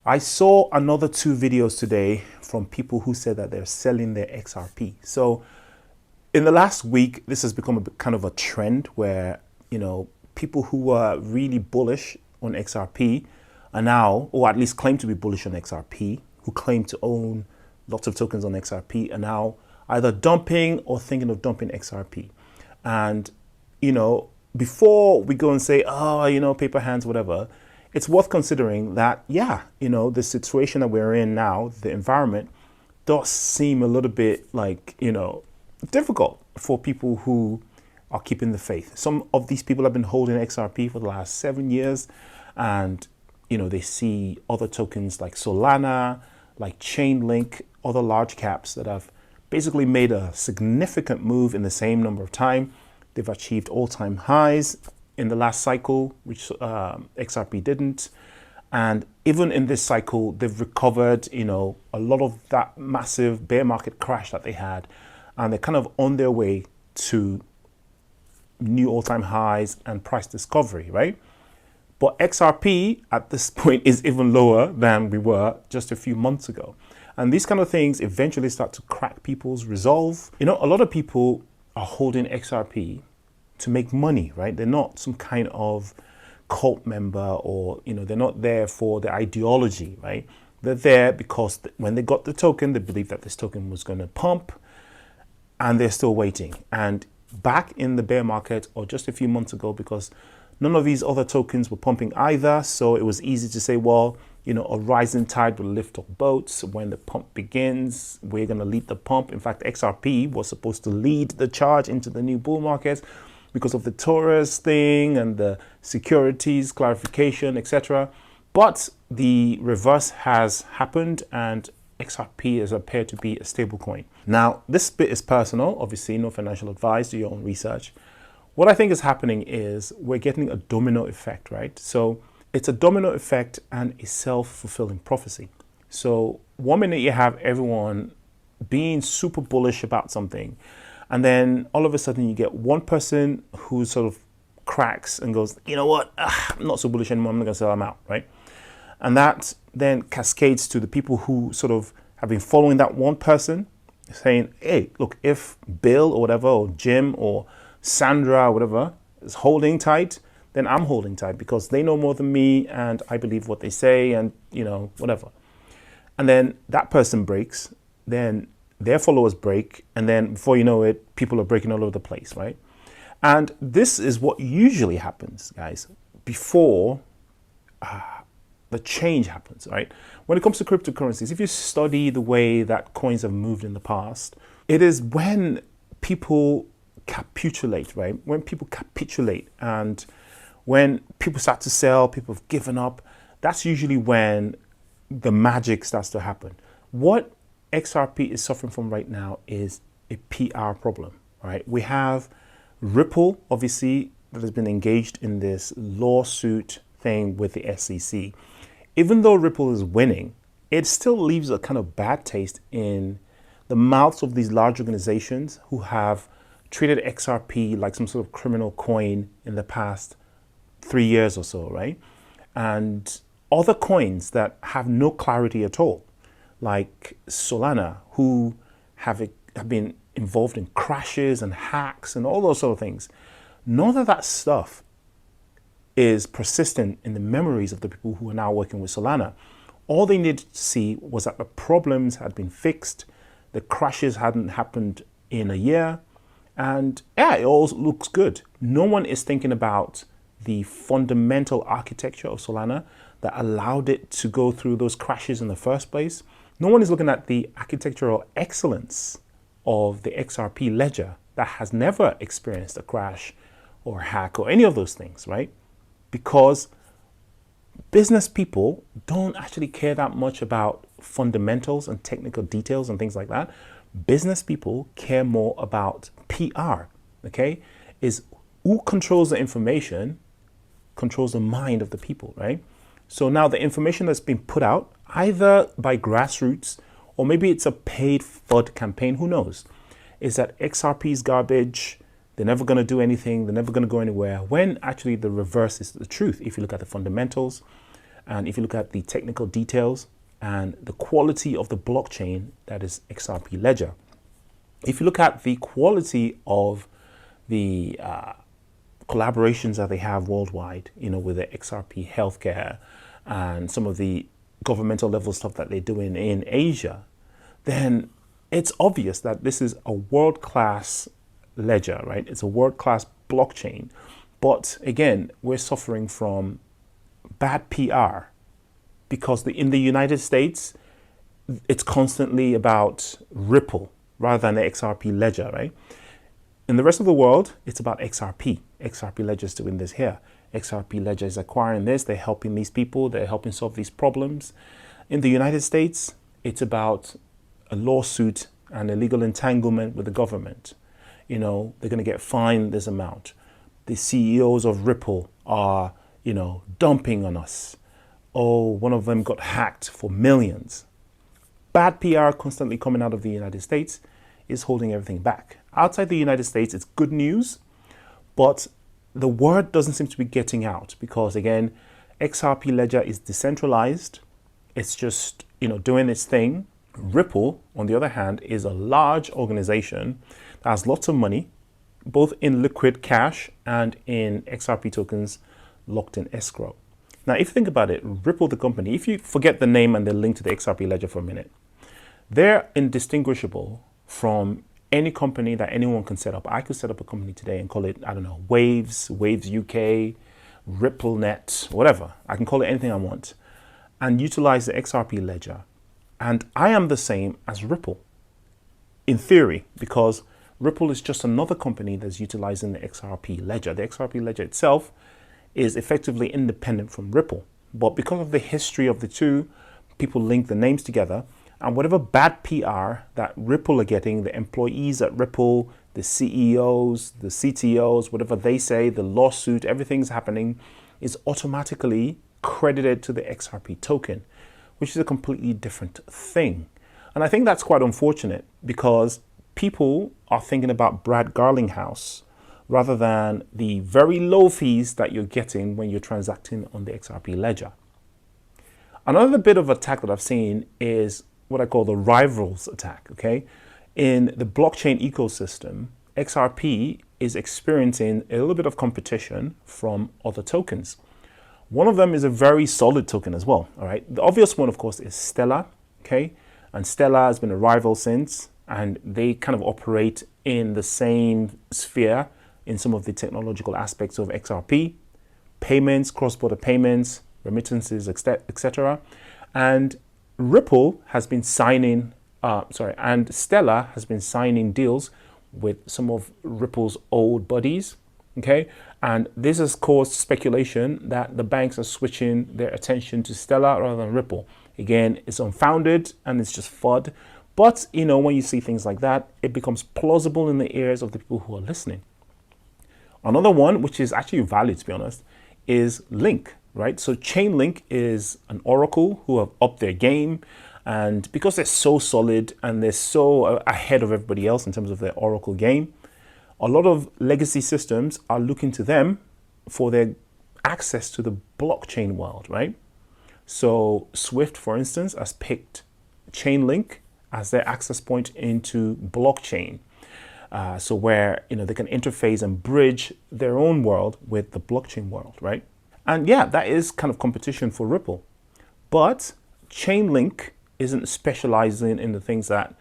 I saw another two videos today from people who said that they're selling their XRP. So in the last week, this has become a kind of a trend where, people who were really bullish on XRP are now, or at least claim to be bullish on XRP, who claim to own lots of tokens on XRP, are now either dumping or thinking of dumping XRP. And, before we go and say, oh, paper hands, whatever, it's worth considering that, the situation that we're in now, the environment, does seem a little bit like, difficult for people who are keeping the faith. Some of these people have been holding XRP for the last 7 years, and, they see other tokens like Solana, like Chainlink, other large caps that have basically made a significant move in the same number of time. They've achieved all-time highs in the last cycle, which XRP didn't. And even in this cycle, they've recovered, a lot of that massive bear market crash that they had. And they're kind of on their way to new all-time highs and price discovery, right? But XRP at this point is even lower than we were just a few months ago. And these kind of things eventually start to crack people's resolve. A lot of people are holding XRP to make money, right? They're not some kind of cult member, or, they're not there for the ideology, right? They're there because when they got the token, they believed that this token was going to pump, and they're still waiting. And back in the bear market, or just a few months ago, because none of these other tokens were pumping either, so it was easy to say, well, a rising tide will lift all boats. When the pump begins, we're going to lead the pump. In fact, XRP was supposed to lead the charge into the new bull market because of the Taurus thing and the securities clarification, etc. But the reverse has happened, and XRP has appeared to be a stable coin. Now, this bit is personal, obviously, no financial advice, do your own research. What I think is happening is we're getting a domino effect, right? So it's a domino effect and a self-fulfilling prophecy. So one minute you have everyone being super bullish about something, and then all of a sudden you get one person who sort of cracks and goes, you know what, I'm not so bullish anymore, I'm not going to sell them out, right? And that then cascades to the people who sort of have been following that one person, saying, hey, look, if Bill or whatever, or Jim or Sandra or whatever is holding tight, then I'm holding tight because they know more than me and I believe what they say, and, whatever. And then that person breaks, then their followers break, and then before you know it, people are breaking all over the place, right? And this is what usually happens, guys, before the change happens, right? When it comes to cryptocurrencies, if you study the way that coins have moved in the past, it is when people capitulate, right? When people capitulate and when people start to sell, people have given up, that's usually when the magic starts to happen. What XRP is suffering from right now is a PR problem, right? We have Ripple, obviously, that has been engaged in this lawsuit thing with the SEC. Even though Ripple is winning, it still leaves a kind of bad taste in the mouths of these large organizations who have treated XRP like some sort of criminal coin in the past 3 years or so, right? And other coins that have no clarity at all, like Solana, who have been involved in crashes and hacks and all those sort of things. None of that stuff is persistent in the memories of the people who are now working with Solana. All they needed to see was that the problems had been fixed, the crashes hadn't happened in a year, and it all looks good. No one is thinking about the fundamental architecture of Solana that allowed it to go through those crashes in the first place. No one is looking at the architectural excellence of the XRP ledger that has never experienced a crash or hack or any of those things, right? Because business people don't actually care that much about fundamentals and technical details and things like that. Business people care more about PR, okay? Is who controls the information controls the mind of the people, right? So now the information that's been put out, either by grassroots or maybe it's a paid FUD campaign, who knows, is that XRP is garbage, they're never going to do anything, they're never going to go anywhere, when actually the reverse is the truth if you look at the fundamentals. And if you look at the technical details and the quality of the blockchain, that is XRP Ledger. If you look at the quality of the collaborations that they have worldwide, with the XRP healthcare and some of the governmental level stuff that they're doing in Asia, then it's obvious that this is a world-class ledger, right? It's a world-class blockchain. But again, we're suffering from bad PR because in the United States, it's constantly about Ripple rather than the XRP ledger, right? In the rest of the world, it's about XRP. XRP Ledger is doing this here. XRP Ledger is acquiring this. They're helping these people. They're helping solve these problems. In the United States, it's about a lawsuit and a legal entanglement with the government. They're going to get fined this amount. The CEOs of Ripple are, dumping on us. Oh, one of them got hacked for millions. Bad PR constantly coming out of the United States is holding everything back. Outside the United States, it's good news, but the word doesn't seem to be getting out because, again, XRP Ledger is decentralized. It's just, doing its thing. Ripple, on the other hand, is a large organization that has lots of money, both in liquid cash and in XRP tokens locked in escrow. Now, if you think about it, Ripple, the company, if you forget the name and the link to the XRP Ledger for a minute, they're indistinguishable from any company that anyone can set up. I could set up a company today and call it, I don't know, Waves UK, RippleNet, whatever. I can call it anything I want and utilize the XRP Ledger. And I am the same as Ripple in theory, because Ripple is just another company that's utilizing the XRP Ledger. The XRP Ledger itself is effectively independent from Ripple. But because of the history of the two, people link the names together. And whatever bad PR that Ripple are getting, the employees at Ripple, the CEOs, the CTOs, whatever they say, the lawsuit, everything's happening, is automatically credited to the XRP token, which is a completely different thing. And I think that's quite unfortunate because people are thinking about Brad Garlinghouse rather than the very low fees that you're getting when you're transacting on the XRP Ledger. Another bit of attack that I've seen is what I call the rivals attack, okay? In the blockchain ecosystem, XRP is experiencing a little bit of competition from other tokens. One of them is a very solid token as well, all right? The obvious one, of course, is Stellar, okay? And Stellar has been a rival since, and they kind of operate in the same sphere in some of the technological aspects of XRP, payments, cross-border payments, remittances, etc. And Ripple has been signing, and Stellar has been signing deals with some of Ripple's old buddies, okay? And this has caused speculation that the banks are switching their attention to Stellar rather than Ripple. Again, it's unfounded and it's just FUD. But, when you see things like that, it becomes plausible in the ears of the people who are listening. Another one, which is actually valid, to be honest, is Link. Right? So Chainlink is an oracle who have upped their game, and because they're so solid and they're so ahead of everybody else in terms of their oracle game, a lot of legacy systems are looking to them for their access to the blockchain world, right? So Swift, for instance, has picked Chainlink as their access point into blockchain. So where, they can interface and bridge their own world with the blockchain world, right? And yeah, that is kind of competition for Ripple. But Chainlink isn't specializing in the things that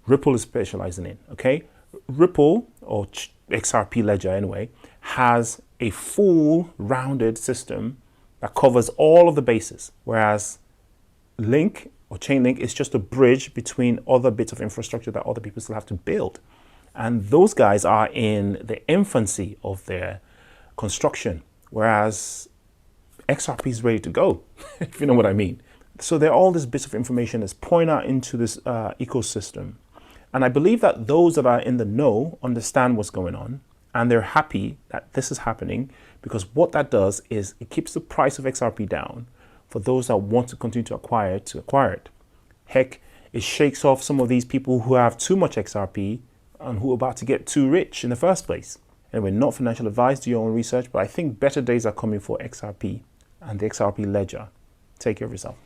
Ripple is specializing in, okay? Ripple, or XRP Ledger anyway, has a full rounded system that covers all of the bases, whereas Link or Chainlink is just a bridge between other bits of infrastructure that other people still have to build. And those guys are in the infancy of their construction, whereas XRP is ready to go, if you know what I mean. So there are all these bits of information that's pouring out into this ecosystem. And I believe that those that are in the know understand what's going on, and they're happy that this is happening, because what that does is it keeps the price of XRP down for those that want to continue to acquire it. Heck, it shakes off some of these people who have too much XRP and who are about to get too rich in the first place. Anyway, not financial advice, do your own research, but I think better days are coming for XRP. and the XRP ledger. Take care of yourself.